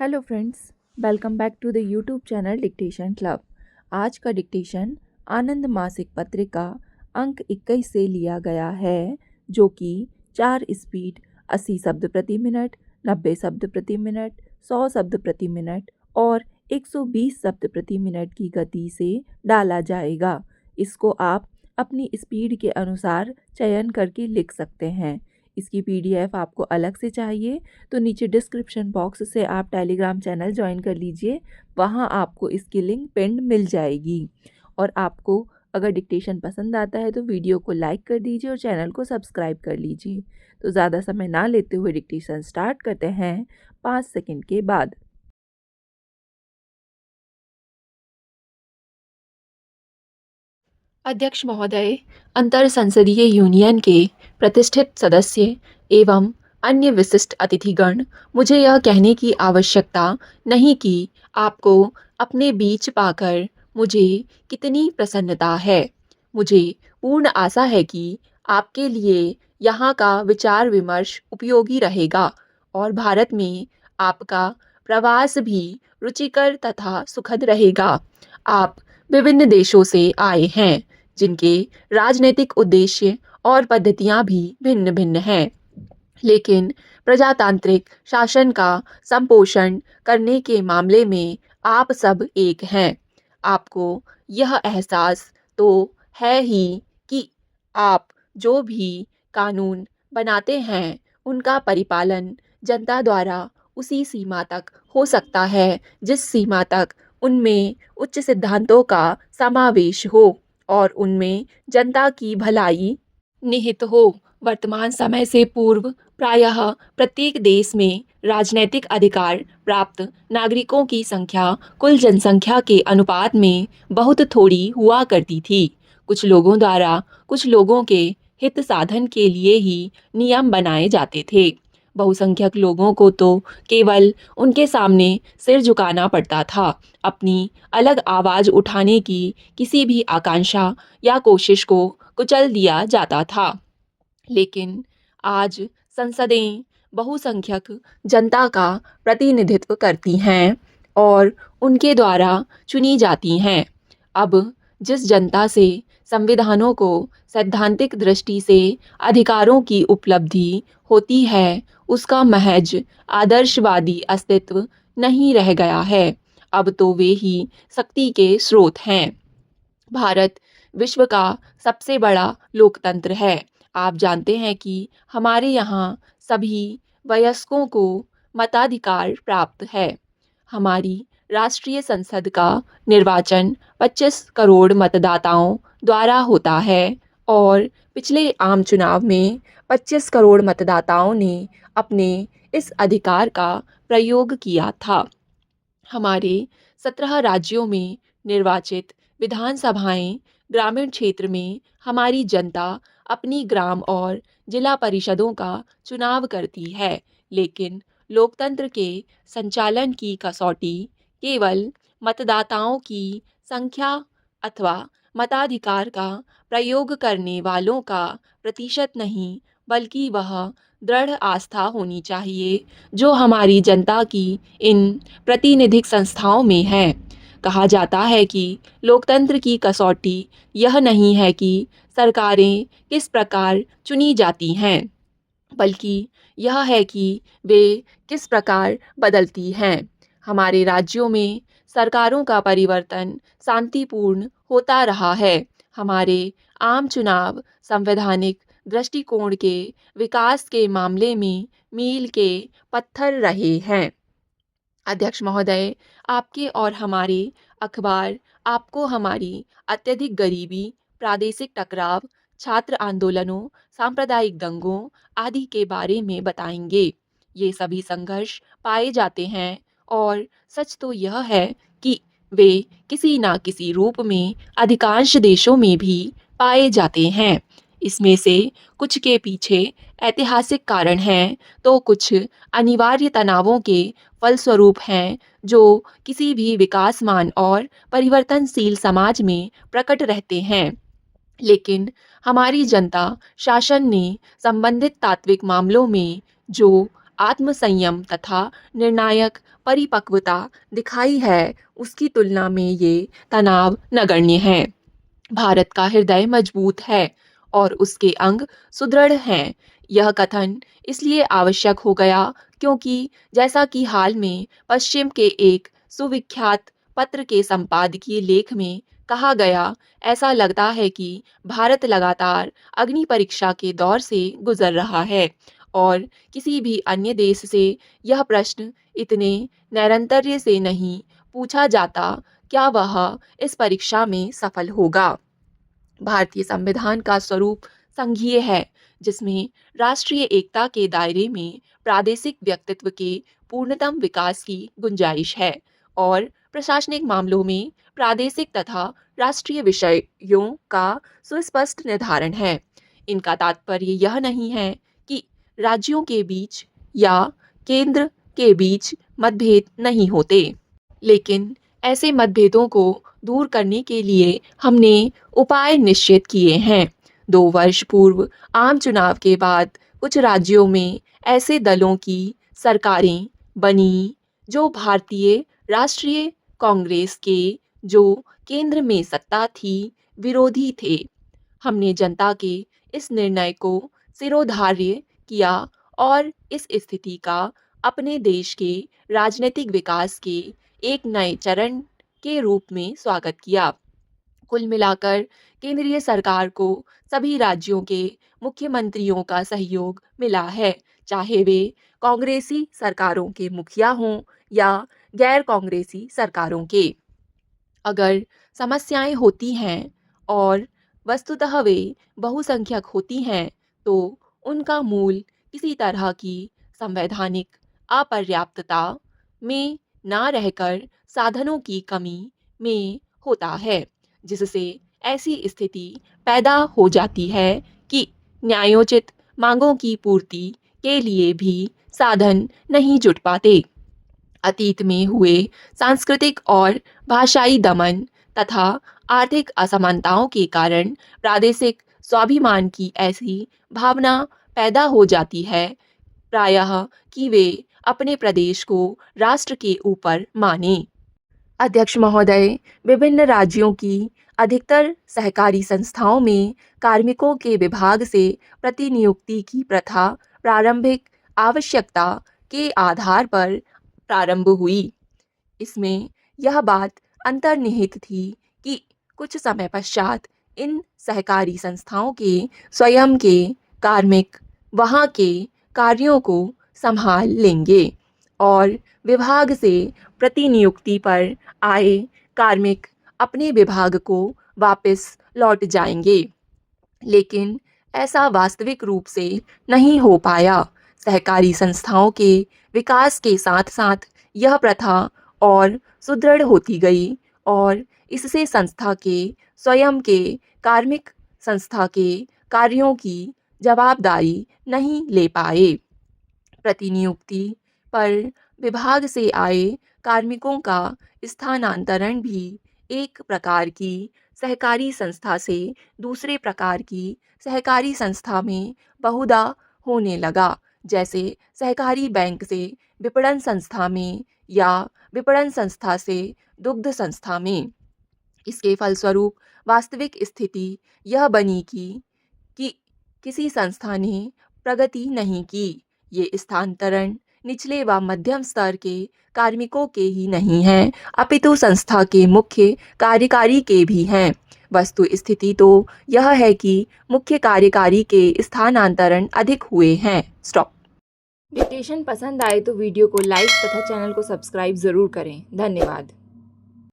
Hello friends, welcome back to the YouTube channel dictation club. आज का dictation आनंद मासिक पत्रिका अंक 21 से लिया गया है, जो कि 4 स्पीड 80 शब्द प्रति मिनट, 90 शब्द प्रति मिनट, 100 शब्द प्रति मिनट और 120 शब्द प्रति मिनट की गति से डाला जाएगा। इसको आप अपनी स्पीड के अनुसार चयन करके लिख सकते हैं। इसकी पीडीएफ आपको अलग से चाहिए तो नीचे डिस्क्रिप्शन बॉक्स से आप टेलीग्राम चैनल ज्वाइन कर लीजिए। वहाँ आपको इसकी लिंक पिंड मिल जाएगी। और आपको अगर डिक्टेशन पसंद आता है तो वीडियो को लाइक कर दीजिए और चैनल को सब्सक्राइब कर लीजिए। तो ज़्यादा समय ना लेते हुए डिक्टेशन स्टार्ट करते हैं 5 सेकंड के बाद। अध्यक्ष महोदय, अंतर संसदीय यूनियन के प्रतिष्ठित सदस्य एवं अन्य विशिष्ट अतिथिगण, मुझे यह कहने की आवश्यकता नहीं कि आपको अपने बीच पाकर मुझे कितनी प्रसन्नता है। मुझे पूर्ण आशा है कि आपके लिए यहाँ का विचार विमर्श उपयोगी रहेगा और भारत में आपका प्रवास भी रुचिकर तथा सुखद रहेगा। आप विभिन्न देशों से आए हैं, जिनके राजनीतिक उद्देश्य और पद्धतियां भी भिन्न भिन्न हैं, लेकिन प्रजातांत्रिक शासन का संपोषण करने के मामले में आप सब एक हैं। आपको यह एहसास तो है ही कि आप जो भी कानून बनाते हैं उनका परिपालन जनता द्वारा उसी सीमा तक हो सकता है जिस सीमा तक उनमें उच्च सिद्धांतों का समावेश हो और उनमें जनता की भलाई निहित हो। वर्तमान समय से पूर्व प्रायः प्रत्येक देश में राजनैतिक अधिकार प्राप्त नागरिकों की संख्या कुल जनसंख्या के अनुपात में बहुत थोड़ी हुआ करती थी। कुछ लोगों द्वारा कुछ लोगों के हित साधन के लिए ही नियम बनाए जाते थे। बहुसंख्यक लोगों को तो केवल उनके सामने सिर झुकाना पड़ता था। अपनी अलग आवाज़ उठाने की किसी भी आकांक्षा या कोशिश को कुचल दिया जाता था। लेकिन आज संसदें बहुसंख्यक जनता का प्रतिनिधित्व करती हैं और उनके द्वारा चुनी जाती हैं। अब जिस जनता से संविधानों को सैद्धांतिक दृष्टि से अधिकारों की उपलब्धि होती है, उसका महज आदर्शवादी अस्तित्व नहीं रह गया है। अब तो वे ही शक्ति के स्रोत हैं। भारत विश्व का सबसे बड़ा लोकतंत्र है। आप जानते हैं कि हमारे यहाँ सभी वयस्कों को मताधिकार प्राप्त है। हमारी राष्ट्रीय संसद का निर्वाचन 25 करोड़ मतदाताओं द्वारा होता है और पिछले आम चुनाव में 25 करोड़ मतदाताओं ने अपने इस अधिकार का प्रयोग किया था। हमारे 17 राज्यों में निर्वाचित विधानसभाएं ग्रामीण क्षेत्र में हमारी जनता अपनी ग्राम और जिला परिषदों का चुनाव करती है, लेकिन लोकतंत्र के संचालन की कसौटी केवल मतदाताओं की संख्या अथवा मताधिकार का प्रयोग करने वालों का प्रतिशत नहीं, बल्कि वह दृढ़ आस्था होनी चाहिए जो हमारी जनता की इन प्रातिनिधिक संस्थाओं में है। कहा जाता है कि लोकतंत्र की कसौटी यह नहीं है कि सरकारें किस प्रकार चुनी जाती हैं, बल्कि यह है कि वे किस प्रकार बदलती हैं। हमारे राज्यों में सरकारों का परिवर्तन शांतिपूर्ण होता रहा है। हमारे आम चुनाव संवैधानिक दृष्टिकोण के विकास के मामले में मील के पत्थर रहे हैं। अध्यक्ष महोदय, आपके और हमारे अखबार आपको हमारी अत्यधिक गरीबी, प्रादेशिक टकराव, छात्र आंदोलनों, सांप्रदायिक दंगों आदि के बारे में बताएंगे। ये सभी संघर्ष पाए जाते हैं और सच तो यह है कि वे किसी ना किसी रूप में अधिकांश देशों में भी पाए जाते हैं। इसमें से कुछ के पीछे ऐतिहासिक कारण हैं, तो कुछ अनिवार्य तनावों के फलस्वरूप हैं जो किसी भी विकासमान और परिवर्तनशील समाज में प्रकट रहते हैं। लेकिन हमारी जनता शासन ने संबंधित तात्विक मामलों में जो आत्मसंयम तथा निर्णायक परिपक्वता दिखाई है, उसकी तुलना में ये तनाव नगण्य है। भारत का हृदय मजबूत है और उसके अंग सुदृढ़ हैं। यह कथन इसलिए आवश्यक हो गया क्योंकि जैसा कि हाल में पश्चिम के एक सुविख्यात पत्र के संपादकीय लेख में कहा गया, ऐसा लगता है कि भारत लगातार अग्नि परीक्षा के दौर से गुजर रहा है और किसी भी अन्य देश से यह प्रश्न इतने नैरंतर्य से नहीं पूछा जाता, क्या वह इस परीक्षा में सफल होगा। भारतीय संविधान का स्वरूप संघीय है, जिसमें राष्ट्रीय एकता के दायरे में प्रादेशिक व्यक्तित्व के पूर्णतम विकास की गुंजाइश है और प्रशासनिक मामलों में प्रादेशिक तथा राष्ट्रीय विषयों का सुस्पष्ट निर्धारण है। इनका तात्पर्य यह नहीं है कि राज्यों के बीच या केंद्र के बीच मतभेद नहीं होते, लेकिन ऐसे मतभेदों को दूर करने के लिए हमने उपाय निश्चित किए हैं। 2 वर्ष पूर्व आम चुनाव के बाद कुछ राज्यों में ऐसे दलों की सरकारें बनी जो भारतीय राष्ट्रीय कांग्रेस के, जो केंद्र में सत्ता थी, विरोधी थे। हमने जनता के इस निर्णय को सिरोधार्य किया और इस स्थिति का अपने देश के राजनीतिक विकास के एक नए चरण के रूप में स्वागत किया। कुल मिलाकर केंद्रीय सरकार को सभी राज्यों के मुख्यमंत्रियों का सहयोग मिला है, चाहे वे कांग्रेसी सरकारों के मुखिया हों या गैर कांग्रेसी सरकारों के। अगर समस्याएं होती हैं और वस्तुतः वे बहुसंख्यक होती हैं, तो उनका मूल किसी तरह की संवैधानिक अपर्याप्तता में ना रहकर साधनों की कमी में होता है, जिससे ऐसी स्थिति पैदा हो जाती है कि न्यायोचित मांगों की पूर्ति के लिए भी साधन नहीं जुट पाते। अतीत में हुए सांस्कृतिक और भाषाई दमन तथा आर्थिक असमानताओं के कारण प्रादेशिक स्वाभिमान की ऐसी भावना पैदा हो जाती है, प्रायः कि वे अपने प्रदेश को राष्ट्र के ऊपर माने। अध्यक्ष महोदय, विभिन्न राज्यों की अधिकतर सहकारी संस्थाओं में कार्मिकों के विभाग से प्रतिनियुक्ति की प्रथा प्रारंभिक आवश्यकता के आधार पर प्रारंभ हुई। इसमें यह बात अंतर्निहित थी कि कुछ समय पश्चात इन सहकारी संस्थाओं के स्वयं के कार्मिक वहाँ के कार्यों को संभाल लेंगे और विभाग से प्रतिनियुक्ति पर आए कार्मिक अपने विभाग को वापस लौट जाएंगे। लेकिन ऐसा वास्तविक रूप से नहीं हो पाया। सहकारी संस्थाओं के विकास के साथ साथ यह प्रथा और सुदृढ़ होती गई और इससे संस्था के स्वयं के कार्मिक संस्था के कार्यों की जवाबदारी नहीं ले पाए। प्रतिनियुक्ति पर विभाग से आए कार्मिकों का स्थानांतरण भी एक प्रकार की सहकारी संस्था से दूसरे प्रकार की सहकारी संस्था में बहुधा होने लगा, जैसे सहकारी बैंक से विपणन संस्था में या विपणन संस्था से दुग्ध संस्था में। इसके फलस्वरूप वास्तविक स्थिति यह बनी कि किसी संस्था ने प्रगति नहीं की। ये स्थानांतरण निचले व मध्यम स्तर के कार्मिकों के ही नहीं हैं, अपितु संस्था के मुख्य कार्यकारी के भी हैं। वस्तु स्थिति तो यह है कि मुख्य कार्यकारी के स्थानांतरण अधिक हुए हैं। स्टॉप। डिक्टेशन पसंद आए तो वीडियो को लाइक तथा चैनल को सब्सक्राइब ज़रूर करें। धन्यवाद।